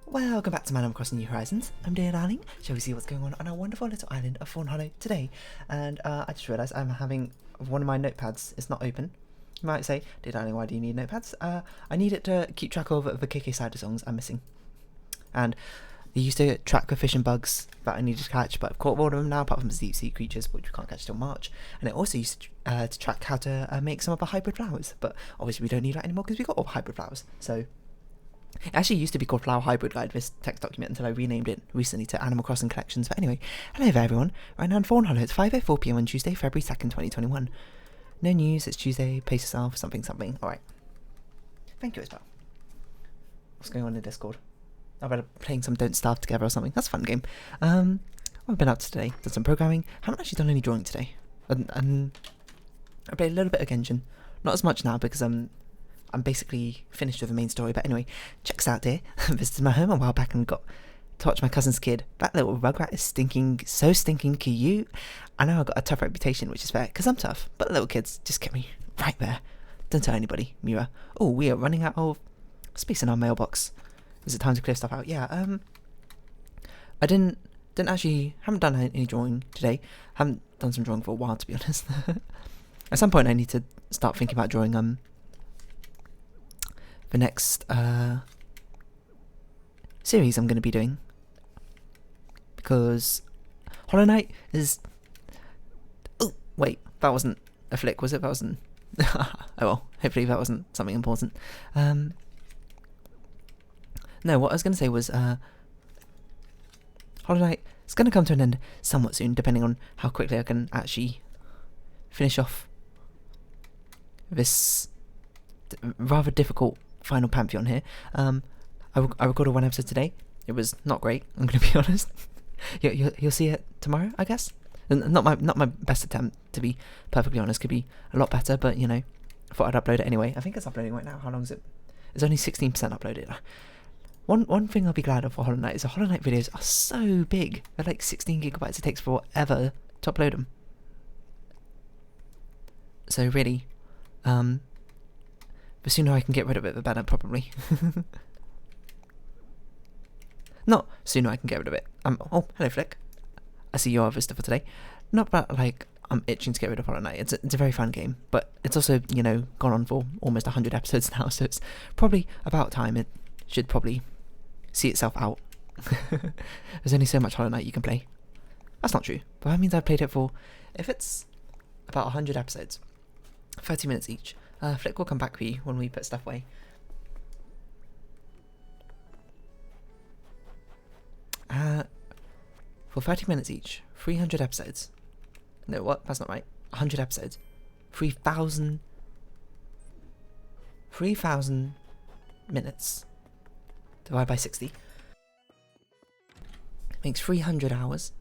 Welcome back to Man Crossing New Horizons. I'm Dear Darling. Shall we see what's going on our wonderful little island of Fawnhollow today? And I just realised I'm having one of my notepads. It's not open. You might say, Dear Darling, why do you need notepads? I need it to keep track of the KK side of songs I'm missing. And they used to track the fish and bugs that I needed to catch, but I've caught all of them now, apart from the deep sea creatures, which we can't catch till March. And it also used to track how to make some of the hybrid flowers, but obviously we don't need that anymore because we got all the hybrid flowers. So it actually used to be called Flower Hybrid Guide, this text document, until I renamed it recently to Animal Crossing Collections. But anyway, hello there everyone. Right now in Fawnhollow, it's 5:04 PM on Tuesday, February 2nd, 2021. No news, it's Tuesday, pace yourself, something. Alright. Thank you, Isabel. What's going on in Discord? I bet I'm playing some Don't Starve Together or something. That's a fun game. What I've been up to today, done some programming. Haven't actually done any drawing today. And I played a little bit of Genshin. Not as much now because I'm basically finished with the main story, but anyway, check this out, dear. Visited my home a while back and got to watch my cousin's kid. That little rugrat is so stinking cute. I know I've got a tough reputation, which is fair, because I'm tough, but little kids just get me right there. Don't tell anybody, Mira. Oh, we are running out of space in our mailbox. Is it time to clear stuff out? Yeah, I haven't done any drawing today. Haven't done some drawing for a while, to be honest. At some point I need to start thinking about drawing, the next series I'm going to be doing, because Hollow Knight is... Oh, wait, that wasn't a flick, was it? That wasn't... Oh well, hopefully that wasn't something important. No, what I was going to say was Hollow Knight is going to come to an end somewhat soon, depending on how quickly I can actually finish off this rather difficult final pantheon here. I recorded one episode today. It was not great, I'm going to be honest. You'll see it tomorrow, I guess. Not my best attempt, to be perfectly honest. Could be a lot better, but you know, I thought I'd upload it anyway. I think it's uploading right now. How long is it? It's only 16% uploaded. One thing I'll be glad of for Hollow Knight is the Hollow Knight videos are so big. They're like 16 gigabytes. It takes forever to upload them. So really, the sooner I can get rid of it, the better, probably. Not sooner I can get rid of it. Oh, hello, Flick. I see you're a visitor for today. Not that, like, I'm itching to get rid of Hollow Knight. It's a very fun game, but it's also, you know, gone on for almost 100 episodes now, so it's probably about time. It should probably see itself out. There's only so much Hollow Knight you can play. That's not true, but that means I've played it for, if it's about 100 episodes, 30 minutes each. Flick will come back for you when we put stuff away. For 30 minutes each, 300 episodes. No, what? That's not right. 100 episodes. 3,000 minutes. Divided by 60. Makes 300 hours.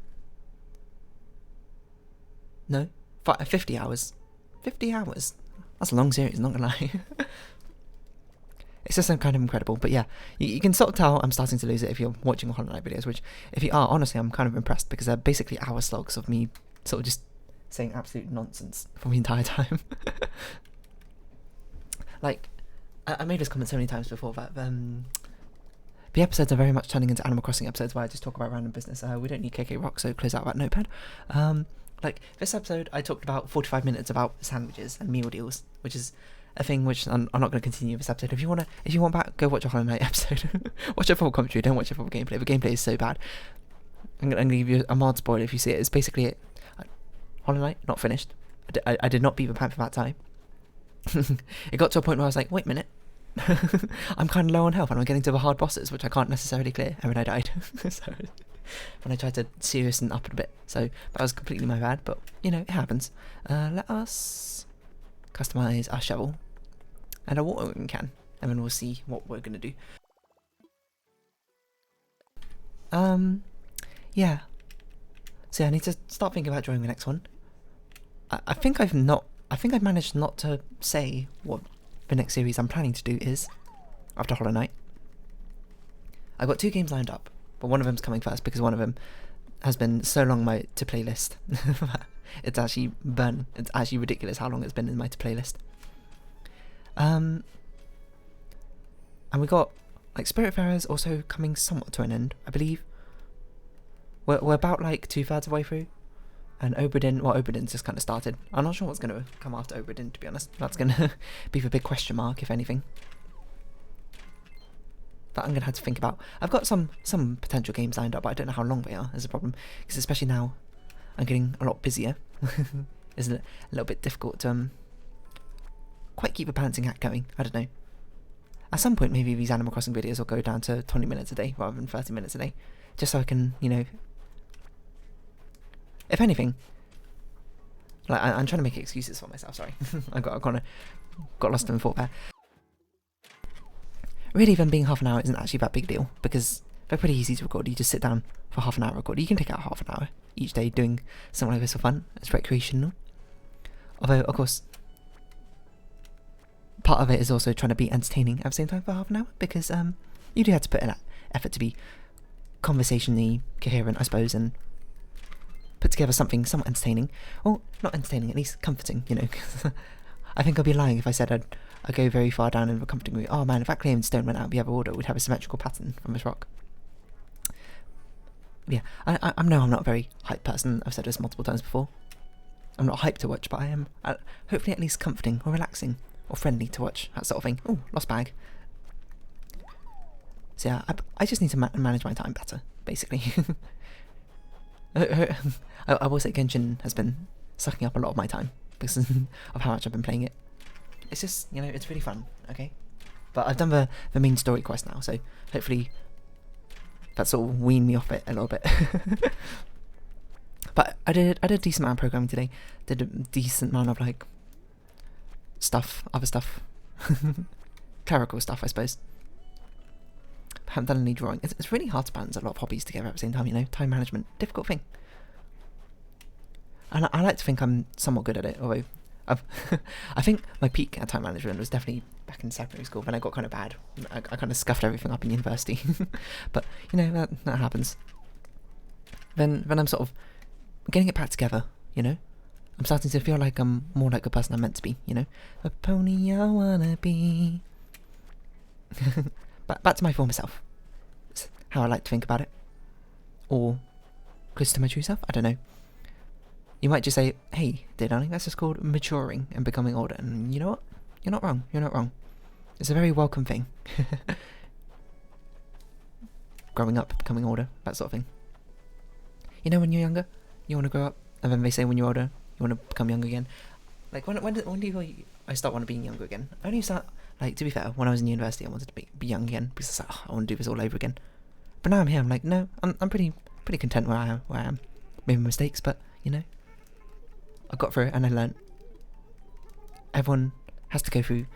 No, 50 hours. 50 hours. That's a long series, not gonna lie. It's just kind of incredible, but yeah, you can sort of tell I'm starting to lose it if you're watching Hollow Knight videos, which, if you are, honestly, I'm kind of impressed, because they're basically hour slogs of me sort of just saying absolute nonsense for the entire time. Like, I made this comment so many times before that the episodes are very much turning into Animal Crossing episodes where I just talk about random business. We don't need KK Rock, so close out that notepad. Like, this episode, I talked about 45 minutes about sandwiches and meal deals, which is a thing which I'm not going to continue this episode. If you want back, go watch a Hollow Knight episode. Watch it for commentary, don't watch it for gameplay. The gameplay is so bad. I'm going to give you a mild spoiler if you see it. It's basically it. Hollow Knight, not finished. I did not beat the Panther that time. It got to a point where I was like, wait a minute. I'm kind of low on health and I'm getting to the hard bosses, which I can't necessarily clear, and then I died. So, when I tried to seriously up it a bit. So, that was completely my bad, but, you know, it happens. Let us customize our shovel and our watering can, and then we'll see what we're going to do. Yeah. So yeah, I need to start thinking about drawing the next one. I think I've managed not to say what the next series I'm planning to do is after Hollow Knight. I've got 2 games lined up, but one of them's coming first because one of them has been so long my to play list. It's actually ridiculous how long it's been in my to play list. And we got like Spiritfarer's also coming somewhat to an end, I believe. We're about like 2/3 of the way through, and Oberdin's just kind of started. I'm not sure what's going to come after Oberdin, to be honest. That's going to be the big question mark, if anything. That I'm going to have to think about. I've got some potential games lined up, but I don't know how long they are is a problem, because especially now I'm getting a lot busier. It's a little bit difficult to quite keep a balancing act going. I don't know. At some point, maybe these Animal Crossing videos will go down to 20 minutes a day rather than 30 minutes a day, just so I can, you know, if anything, like I'm trying to make excuses for myself. Sorry, I got lost in thought there. Really, them being half an hour isn't actually that big deal, because they're pretty easy to record. You just sit down for half an hour record. You can take out half an hour each day doing something like this for fun. It's recreational. Although, of course, part of it is also trying to be entertaining at the same time for half an hour, because you do have to put in that effort to be conversationally coherent, I suppose, and put together something somewhat entertaining. Well, not entertaining, at least comforting, you know. I think I'd be lying if I said I'd go very far down in the comforting route. Oh man, if that clay and stone went out the other order, we'd have a symmetrical pattern from this rock. Yeah, I know I'm not a very hyped person. I've said this multiple times before. I'm not hyped to watch, but I am hopefully at least comforting or relaxing or friendly to watch, that sort of thing. Oh, lost bag. So yeah, I just need to manage my time better, basically. I will say Genshin has been sucking up a lot of my time because of how much I've been playing it. It's just, you know, it's really fun, okay? But I've done the main story quest now, so hopefully that sort of weaned me off it a little bit. But I did a decent amount of programming today. Did a decent amount of like other stuff, clerical stuff, I suppose. Haven't done any drawing. It's really hard to balance a lot of hobbies together at the same time, you know. Time management, difficult thing. And I like to think I'm somewhat good at it, although I think my peak at time management was definitely back in secondary school when I got kind of bad. I kind of scuffed everything up in university. But, you know, that happens. Then I'm sort of getting it back together, you know. I'm starting to feel like I'm more like the person I'm meant to be, you know. A pony I wanna be. But back to my former self. It's how I like to think about it. Or close to my true self, I don't know. You might just say, hey, dear darling, that's just called maturing and becoming older. And you know what? You're not wrong. You're not wrong. It's a very welcome thing. Growing up, becoming older, that sort of thing. You know, when you're younger, you want to grow up. And then they say when you're older, you want to become younger again. Like, when do I start wanting to be younger again? I only start, like, to be fair, when I was in university, I wanted to be young again. Because I was like, oh, I want to do this all over again. But now I'm here, I'm like, no, I'm pretty content where I am. Made mistakes, but, you know, I got through it and I learned. Everyone has to go through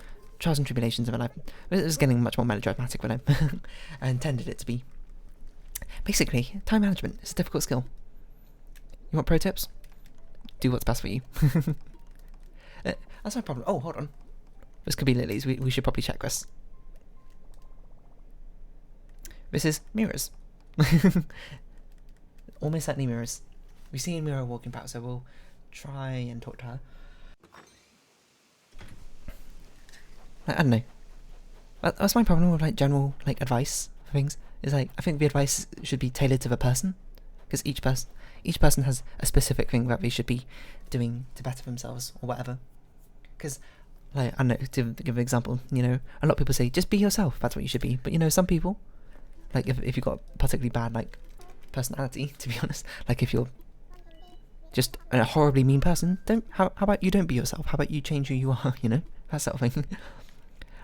trials and tribulations of their life. It was getting much more melodramatic than I intended it to be. Basically, time management is a difficult skill. You want pro tips? Do what's best for you. That's no problem. Oh, hold on. This could be Lily's. We should probably check this. This is mirrors. Almost certainly mirrors. We've seen Mira walking back, so we'll try and talk to her. I don't know. That's my problem with like general like advice for things. Is like I think the advice should be tailored to the person, because each person has a specific thing that they should be doing to better themselves or whatever. Because like I don't know, to give an example, you know, a lot of people say just be yourself. That's what you should be. But you know, some people, like if you've got a particularly bad like personality, to be honest, like if you're just a horribly mean person, how about you don't be yourself? How about you change who you are? You know, that sort of thing.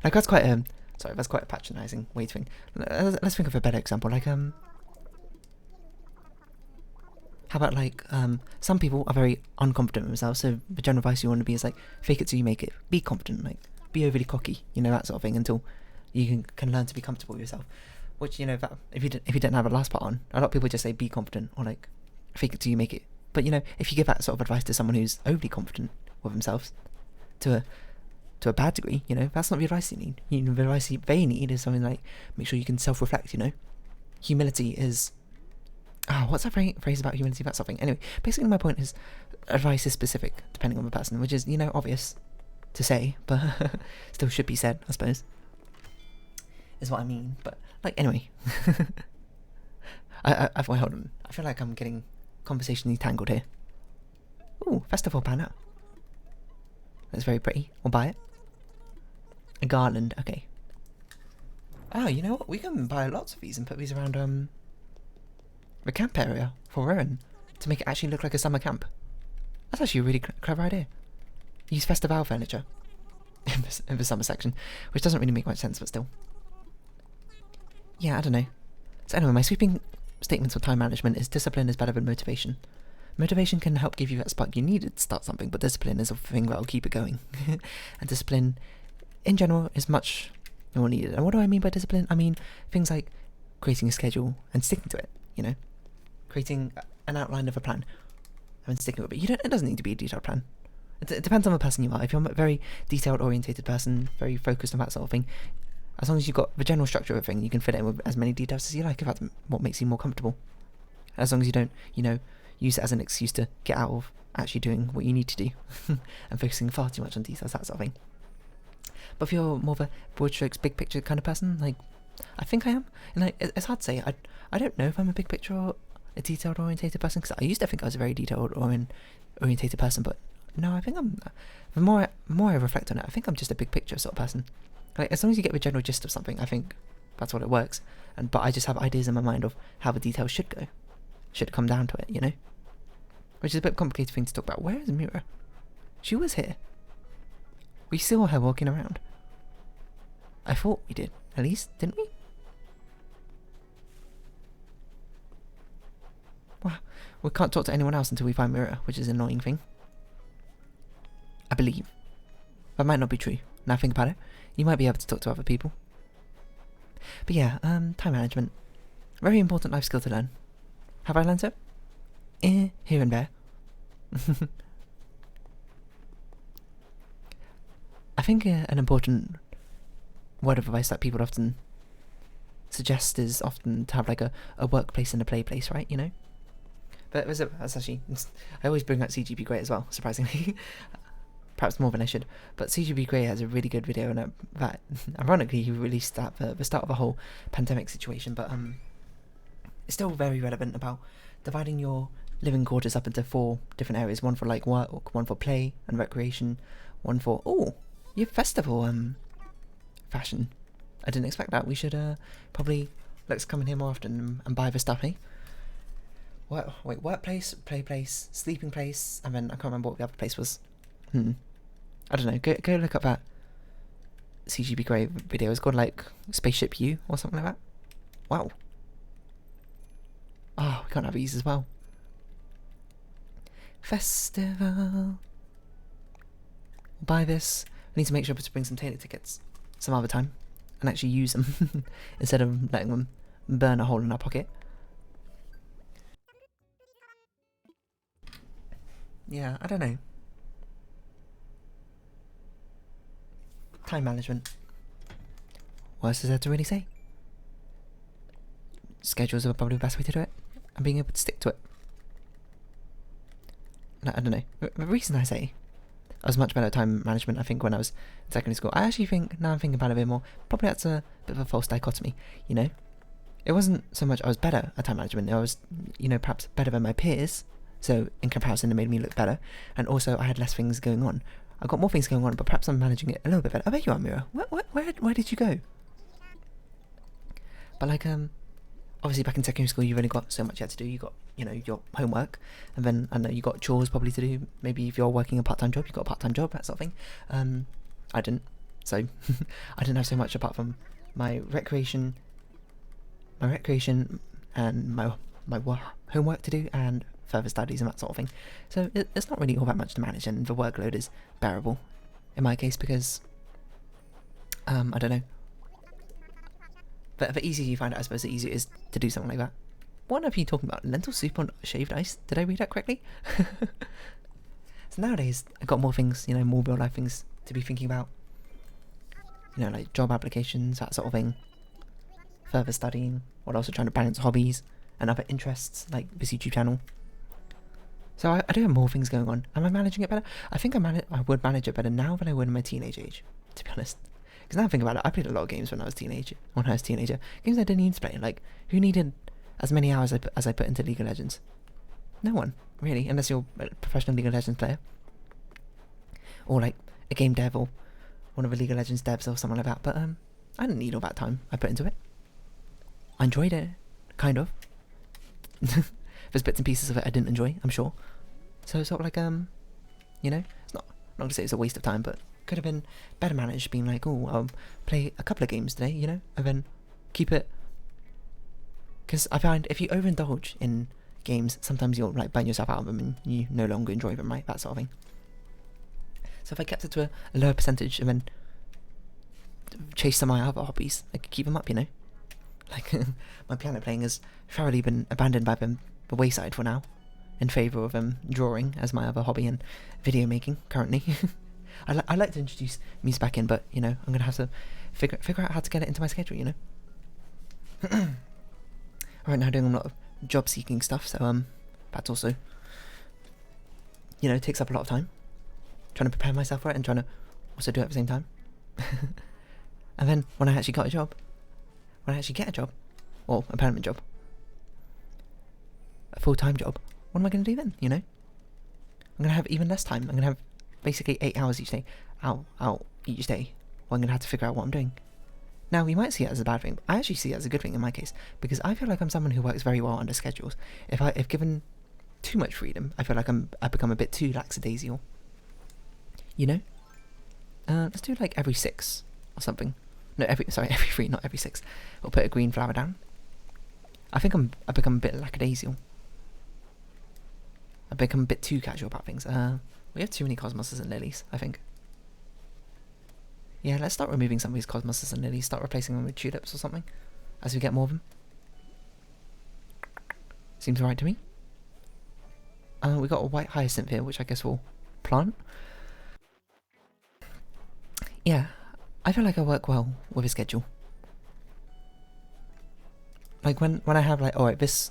Like that's quite a patronising way to think. Let's think of a better example. Like how about like some people are very unconfident in themselves, so the general advice you want to be is like fake it till you make it. Be confident, like be overly cocky, you know, that sort of thing, until you can learn to be comfortable with yourself. Which, you know, that, if you didn't have the last part on, a lot of people just say be confident or like fake it till you make it. But you know, if you give that sort of advice to someone who's overly confident with themselves, to a bad degree, you know, that's not the advice you need. You know, the advice they need is something like make sure you can self-reflect. You know, humility is what's that phrase about humility? That's something. Anyway, basically my point is advice is specific depending on the person, which is, you know, obvious to say, but still should be said, I suppose. is what I mean. But like anyway, wait, hold on. I feel like I'm getting conversationally tangled here. Ooh, festival banner. That's very pretty. We'll buy it. A garland. Okay. Oh, you know what? We can buy lots of these and put these around the camp area for Rowan to make it actually look like a summer camp. That's actually a really clever idea. Use festival furniture in the summer section, which doesn't really make much sense, but still. Yeah, I don't know. So anyway, my sweeping statements for time management is discipline is better than motivation. Motivation can help give you that spark you needed to start something, but discipline is a thing that will keep it going. And discipline, in general, is much more needed. And what do I mean by discipline? I mean things like creating a schedule and sticking to it, you know? Creating an outline of a plan and sticking with it. It doesn't need to be a detailed plan. It depends on the person you are. If you're a very detailed-orientated person, very focused on that sort of thing, as long as you've got the general structure of a thing, you can fit it in with as many details as you like if that's what makes you more comfortable. As long as you don't, use it as an excuse to get out of actually doing what you need to do and focusing far too much on details, that sort of thing. But if you're more of a broad strokes, big picture kind of person, like, I think I am. And it's hard to say. I don't know if I'm a big picture or a detailed orientated person, because I used to think I was a very detailed orientated person, but no, I think the more I reflect on it, I think I'm just a big picture sort of person. Like, as long as you get the general gist of something, I think that's what it works. But I just have ideas in my mind of how the details should go. Should come down to it, Which is a bit complicated thing to talk about. Where is Mira? She was here. We saw her walking around. I thought we did, at least, didn't we? Wow, we can't talk to anyone else until we find Mira, which is an annoying thing. I believe. That might not be true. Now think about it. You might be able to talk to other people. But yeah, time management. Very important life skill to learn. Have I learned it? Here and there. I think an important word of advice that people often suggest is often to have like a workplace and a play place, right? But that's actually, I always bring up CGP Grey as well, surprisingly. Perhaps more than I should. But CGP Grey has a really good video on it that, ironically, he released at the start of the whole pandemic situation, but it's still very relevant about dividing your living quarters up into 4 different areas. One for like work, one for play and recreation, one for, your festival fashion. I didn't expect that. We should probably let's come in here more often and buy the stuff, eh? Wait, workplace, play place, sleeping place, and then I can't remember what the other place was. I don't know. Go look up that CGP Grey video. It's called like Spaceship U or something like that. Wow. Oh, we can't have these as well. Festival. We'll buy this. I need to make sure to bring some Taylor tickets some other time and actually use them instead of letting them burn a hole in our pocket. Yeah, I don't know. Time management. What else is there to really say? Schedules are probably the best way to do it, and being able to stick to it. I don't know. The reason I say I was much better at time management, I think, when I was in secondary school. I actually think, now I'm thinking about it a bit more, probably that's a bit of a false dichotomy, It wasn't so much I was better at time management, I was, perhaps better than my peers, so in comparison it made me look better, and also I had less things going on. I've got more things going on, but perhaps I'm managing it a little bit better. Oh, there you are, Mira. Where did you go? But like, obviously back in secondary school you've only got so much you had to do. You got, your homework, and then I know you got chores probably to do. Maybe if you're working a part-time job, you've got a part-time job, that sort of thing. I didn't, so I didn't have so much apart from my recreation and my homework to do and further studies and that sort of thing. So it's not really all that much to manage, and the workload is bearable in my case because I don't know. But the easier you find it, I suppose the easier it is to do something like that. What are you talking about? Lentil soup on shaved ice? Did I read that correctly? So nowadays, I've got more things, more real life things to be thinking about. Like job applications, that sort of thing. Further studying, while also trying to balance hobbies and other interests, like this YouTube channel. So I do have more things going on. Am I managing it better? I think I would manage it better now than I would in my teenage age, to be honest. Because now I think about it, I played a lot of games when I was a teenager. Games I didn't need to play. Like, who needed as many hours as I put into League of Legends? No one, really, unless you're a professional League of Legends player. Or like a game dev or one of the League of Legends devs or something like that. But I didn't need all that time I put into it. I enjoyed it, kind of. There's bits and pieces of it I didn't enjoy, I'm sure. So it's sort of like, you know, it's not going to say it's a waste of time, but could have been better managed, being like, oh, I'll play a couple of games today, you know, and then keep it. Because I find if you overindulge in games, sometimes you'll like burn yourself out of them and you no longer enjoy them, right? That sort of thing. So if I kept it to a lower percentage and then chase some of my other hobbies, I could keep them up, you know. Like my piano playing has thoroughly been abandoned by the wayside for now, in favour of drawing as my other hobby and video making currently. I like to introduce music back in, but you know, I'm gonna have to figure out how to get it into my schedule, you know. Right now doing a lot of job seeking stuff, so that's also, you know, takes up a lot of time. Trying to prepare myself for it and trying to also do it at the same time. And then when I actually get a job, or a permanent job, a full-time job, what am I going to do then, you know? I'm going to have even less time. I'm going to have basically 8 hours each day out each day. Well, I'm going to have to figure out what I'm doing. Now, you might see it as a bad thing, but I actually see it as a good thing in my case, because I feel like I'm someone who works very well under schedules. If given too much freedom, I feel like I become a bit too lackadaisical. You know? Let's do like every 6 or something. No, every 3, not every 6. We'll put a green flower down. I think I've become a bit lackadaisical. I've become a bit too casual about things. We have too many cosmoses and lilies, I think. Yeah, let's start removing some of these cosmoses and lilies, start replacing them with tulips or something, as we get more of them. Seems right to me. We got a white hyacinth here, which I guess we'll plant. Yeah, I feel like I work well with a schedule. Like when I have like, alright, this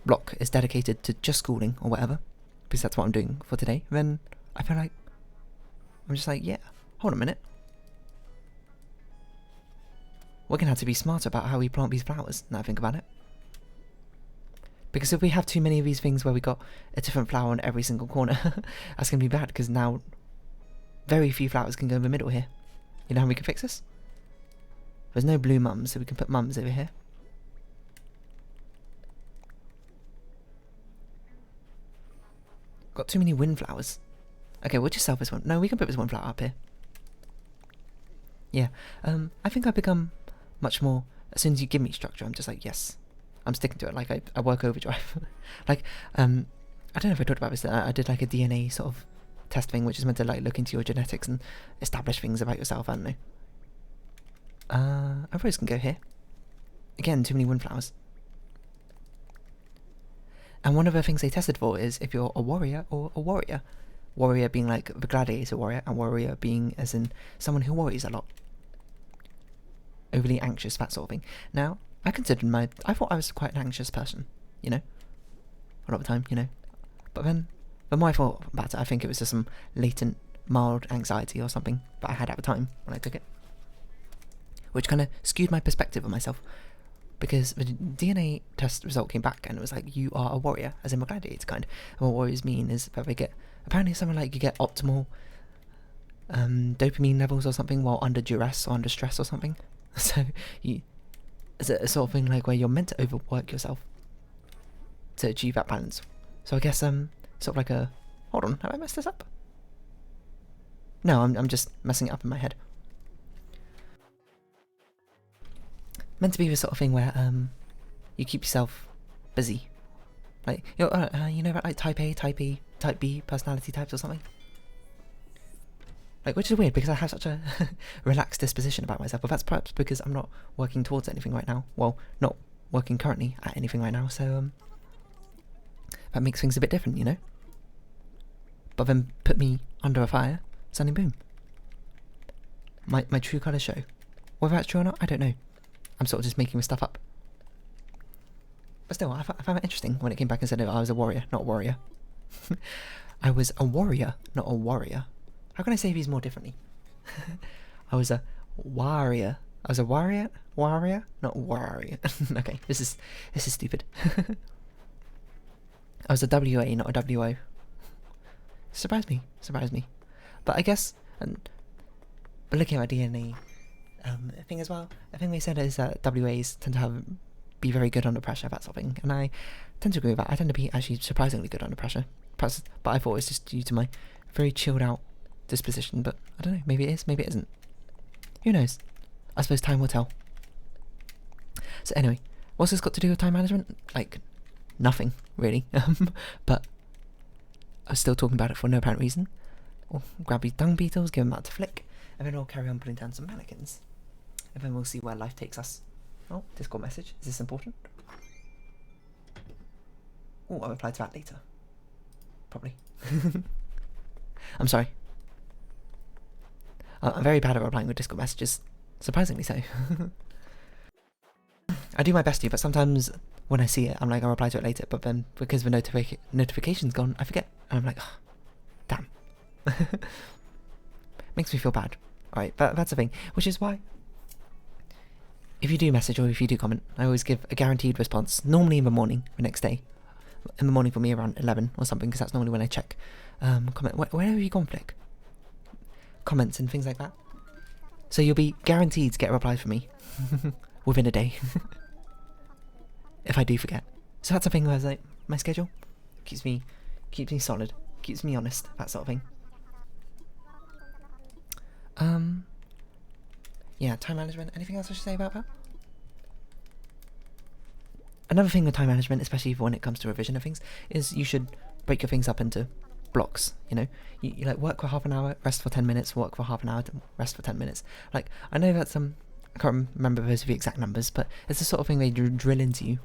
block is dedicated to just schooling or whatever, because that's what I'm doing for today, then I feel like I'm just like, yeah, hold on a minute. We're going to have to be smarter about how we plant these flowers, now I think about it. Because if we have too many of these things where we got a different flower on every single corner, that's going to be bad, because now very few flowers can go in the middle here. You know how we can fix this? There's no blue mums, so we can put mums over here. Got too many windflowers. Okay, we'll just sell this one. No, we can put this one flower up here. Yeah, I think I've become much more, as soon as you give me structure, I'm just like, yes, I'm sticking to it. Like, I work overdrive. Like, I don't know if I talked about this, I did like a DNA sort of test thing, which is meant to like look into your genetics and establish things about yourself, I don't know. A rose can go here. Again, too many windflowers. And one of the things they tested for is if you're a warrior or a warrior. Warrior being like the gladiator warrior, and warrior being as in someone who worries a lot. Overly anxious, that sort of thing. Now, I thought I was quite an anxious person, you know? A lot of the time, you know? But then, the more I thought about it, I think it was just some latent, mild anxiety or something that I had at the time when I took it. Which kind of skewed my perspective of myself. Because the DNA test result came back and it was like, you are a warrior, as in a gladiator kind. And what warriors mean is that they get, apparently something like you get optimal dopamine levels or something while under duress or under stress or something. So it's a sort of thing like where you're meant to overwork yourself to achieve that balance. So I guess sort of like a, hold on, have I messed this up? No, I'm just messing it up in my head. Meant to be the sort of thing where you keep yourself busy, like you know about like type A, type E, type B personality types or something. Like, which is weird because I have such a relaxed disposition about myself, but that's perhaps because I'm not working towards anything right now. Well, not working currently at anything right now, so that makes things a bit different, you know. But then put me under a fire, suddenly boom. My true colours show. Whether that's true or not, I don't know. I'm sort of just making this stuff up. But still, I found it interesting when it came back and said I was a warrior, not a warrior. I was a warrior, not a warrior. How can I say these more differently? I was a Warrior. I was a warrior? Warrior? Not warrior. Okay, this is stupid. I was a WA, not a WO. Surprised me. But I guess, but looking at my DNA thing as well, I think they said is that WAs tend to be very good under pressure, that sort of thing, and I tend to agree with that. I tend to be actually surprisingly good under pressure. Perhaps, but I thought it was just due to my very chilled out disposition, but I don't know, maybe it is, maybe it isn't. Who knows? I suppose time will tell. So anyway, what's this got to do with time management? Like, nothing, really. But I was still talking about it for no apparent reason. We'll grab these dung beetles, give them out to flick, and then we'll carry on putting down some mannequins. And then we'll see where life takes us. Oh, Discord message. Is this important? Oh, I'll reply to that later. Probably. I'm sorry. I'm very bad at replying with Discord messages. Surprisingly so. I do my best to, but sometimes when I see it, I'm like, I'll reply to it later, but then because the notification's gone, I forget. And I'm like, oh, damn. Makes me feel bad. Alright, that's the thing. Which is why, if you do message or if you do comment, I always give a guaranteed response, normally in the morning, the next day. In the morning for me around 11 or something, because that's normally when I check. Comment. Where have you gone, Flick? Comments and things like that. So you'll be guaranteed to get a reply from me within a day. If I do forget. So that's the thing where I was like, my schedule keeps me solid, keeps me honest, that sort of thing. Yeah, time management. Anything else I should say about that? Another thing with time management, especially when it comes to revision of things, is you should break your things up into blocks, you know? You like work for half an hour, rest for 10 minutes, work for half an hour, rest for 10 minutes. Like, I know that's I can't remember those the exact numbers, but it's the sort of thing they drill into you.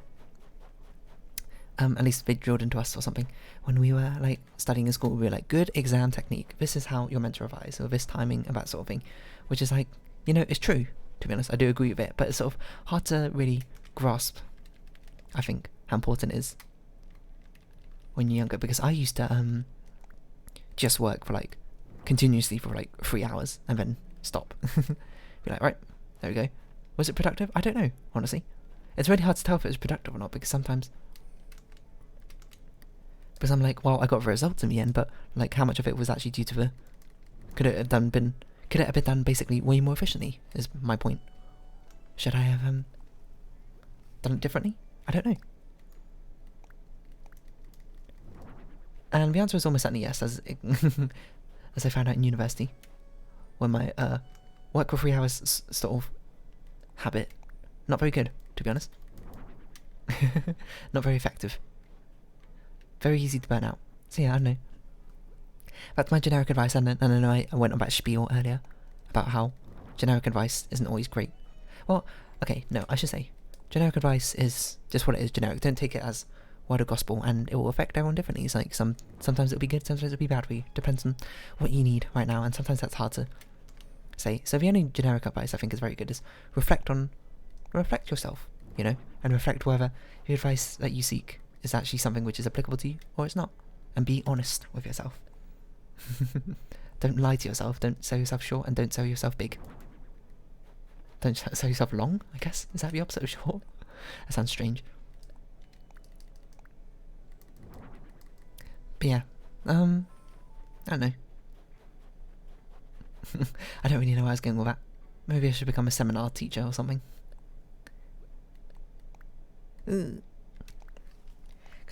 At least they drilled into us or something. When we were like studying in school, we were like, good exam technique. This is how you're meant to revise, or this timing, and that sort of thing. Which is like, you know, it's true, to be honest. I do agree with it, but it's sort of hard to really grasp, I think, how important it is when you're younger. Because I used to just work for like, continuously for like 3 hours, and then stop. Be like, right, there we go. Was it productive? I don't know, honestly. It's really hard to tell if it was productive or not, because sometimes... Because I'm like, well, I got the results in the end, but like, how much of it was actually due to the... Could it have been done basically way more efficiently, is my point. Should I have done it differently? I don't know. And the answer is almost certainly yes, as I found out in university, when my work for 3 hours sort of habit, not very good, to be honest. Not very effective. Very easy to burn out. So yeah, I don't know. That's my generic advice, and I know I went on that spiel earlier about how generic advice isn't always great. Well, okay, no, I should say, generic advice is just what it is, generic. Don't take it as word of gospel, and it will affect everyone differently. It's like sometimes it'll be good, sometimes it'll be bad for you. Depends on what you need right now, and sometimes that's hard to say. So the only generic advice I think is very good is reflect yourself, you know, and reflect whether the advice that you seek is actually something which is applicable to you or it's not, and be honest with yourself. Don't lie to yourself, don't sell yourself short, and don't sell yourself big. Don't sell yourself long, I guess. Is that the opposite of short? That sounds strange. But yeah, I don't know. I don't really know where I was going with that. Maybe I should become a seminar teacher or something. Because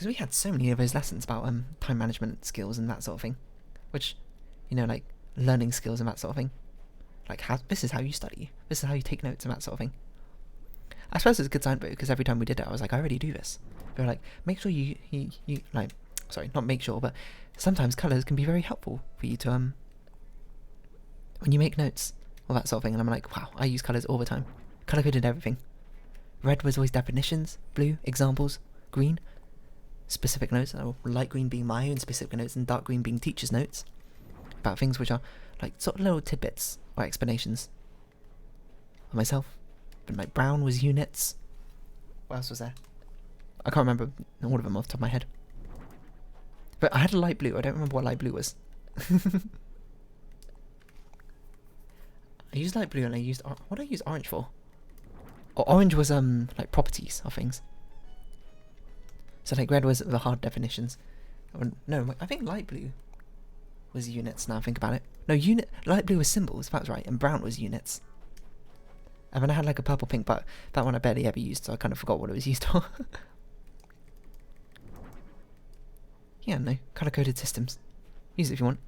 we had so many of those lessons about time management skills and that sort of thing. Which, you know, like learning skills and that sort of thing. Like, this is how you study. This is how you take notes and that sort of thing. I suppose it's a good sign, but because every time we did it, I was like, I already do this. They were like, make sure you like, sorry, not make sure, but sometimes colours can be very helpful for you to, when you make notes or that sort of thing. And I'm like, wow, I use colours all the time. Colour coded everything. Red was always definitions, blue, examples, green, specific notes, light green being my own specific notes, and dark green being teacher's notes about things which are like sort of little tidbits or explanations of myself. But like brown was units. What else was there? I can't remember all of them off the top of my head. But I had a light blue. I don't remember what light blue was. I used light blue and I used... What did I use orange for? Orange was, like, properties of things. So, like, red was the hard definitions. No, I think light blue was units, now I think about it. No, light blue was symbols, that was right, and brown was units. And then I had, like, a purple pink, but that one I barely ever used, so I kind of forgot what it was used for. Yeah, no, color-coded systems. Use it if you want.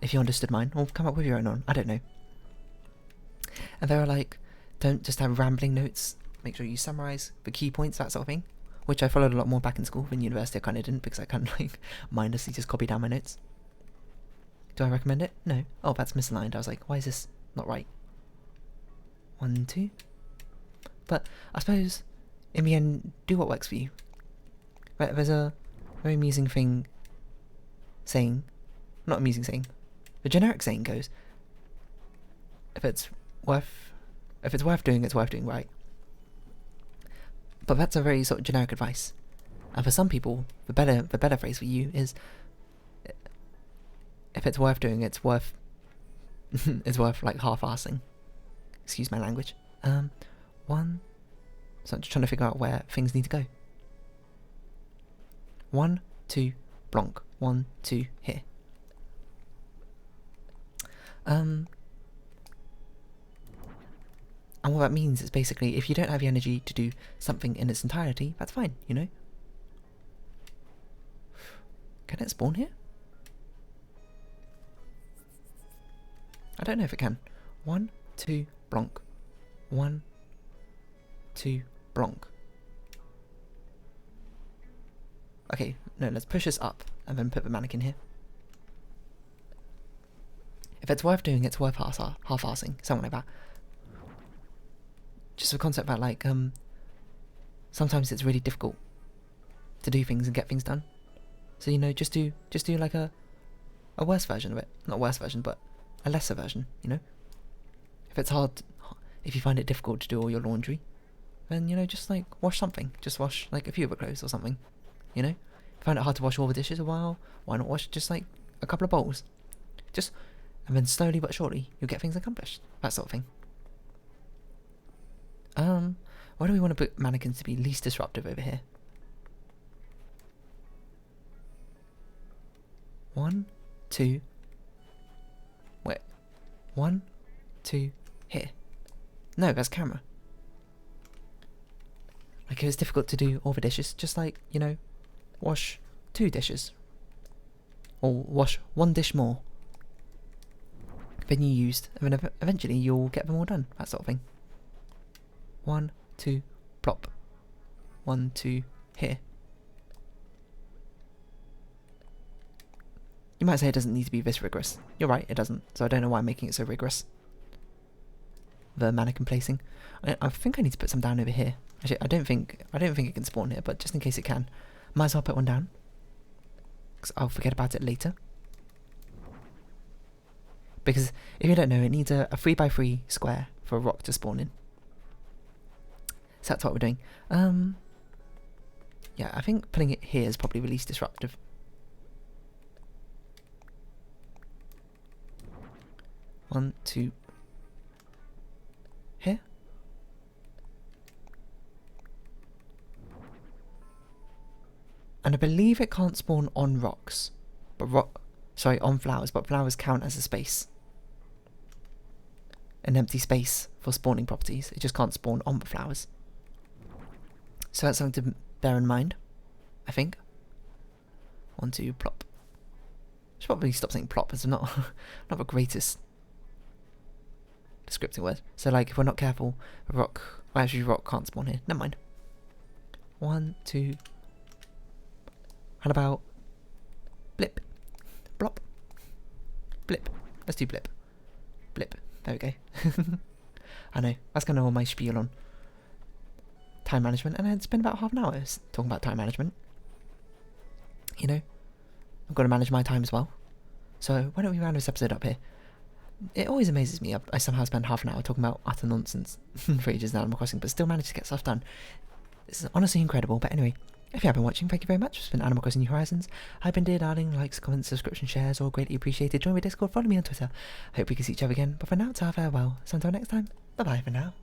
If you understood mine, or come up with your own one, I don't know. And there are, like, don't just have rambling notes, make sure you summarise the key points, that sort of thing. Which I followed a lot more back in school. In university I kind of didn't, because I kind of, like, mindlessly just copied down my notes. Do I recommend it? No. Oh, that's misaligned. I was like, why is this not right? 1, 2. But I suppose, in the end, do what works for you. There's a very amusing thing saying, not amusing saying, the generic saying goes, if it's worth doing, it's worth doing right. But that's a very sort of generic advice. And for some people, the better phrase for you is, if it's worth doing, it's worth it's worth like half-assing. Excuse my language. So I'm just trying to figure out where things need to go. 1, 2, blonk. 1, 2, here. And what that means is basically, if you don't have the energy to do something in its entirety, that's fine, you know? Can it spawn here? I don't know if it can. 1, 2, blonk. 1, 2, blonk. Okay, no, let's push this up and then put the mannequin here. If it's worth doing, it's worth half-assing, something like that. Just a concept about, like, sometimes it's really difficult to do things and get things done. So, you know, just do like a worse version of it. Not worse version, but a lesser version, you know? If it's hard, if you find it difficult to do all your laundry, then, you know, just, like, wash something. Just wash, like, a few of the clothes or something, you know? If you find it hard to wash all the dishes, well, why not wash just, like, a couple of bowls? And then slowly but surely, you'll get things accomplished. That sort of thing. Why do we want to put mannequins to be least disruptive over here? 1, 2. Wait. 1, 2, here. No, that's camera. Like, it was difficult to do all the dishes, just like, you know, wash 2 dishes. Or wash 1 dish more than you used, and then eventually you'll get them all done, that sort of thing. 1, 2, plop. 1, 2, here. You might say it doesn't need to be this rigorous. You're right, it doesn't, so I don't know why I'm making it so rigorous. The mannequin placing. I think I need to put some down over here. Actually, I don't think it can spawn here, but just in case it can, might as well put one down, because I'll forget about it later. Because if you don't know, it needs a 3x3 square for a rock to spawn in. So that's what we're doing. Yeah, I think putting it here is probably the least disruptive. One, 2. Here. And I believe it can't spawn on rocks, but on flowers, but flowers count as a space. An empty space for spawning properties. It just can't spawn on the flowers. So that's something to bear in mind, I think. 1, 2, plop. I should probably stop saying plop, it's not the greatest descriptive word. So, like, if we're not careful, a rock, well, actually rock can't spawn here. Never mind. 1, 2. How about blip? Blop. Blip. Let's do blip. Blip. There we go. I know, that's kind of all my spiel on time management, and it's been about half an hour talking about time management. You know, I've got to manage my time as well. So why don't we round this episode up here? It always amazes me. I somehow spend half an hour talking about utter nonsense for ages in Animal Crossing, but still manage to get stuff done. This is honestly incredible. But anyway, If you have been watching, thank you very much. It's been Animal Crossing New Horizons. I've been Dear Darling. Likes, comments, subscriptions, shares, all greatly appreciated. Join my Discord, follow me on Twitter. Hope we can see each other again. But for now, ta farewell. So until next time, bye bye for now.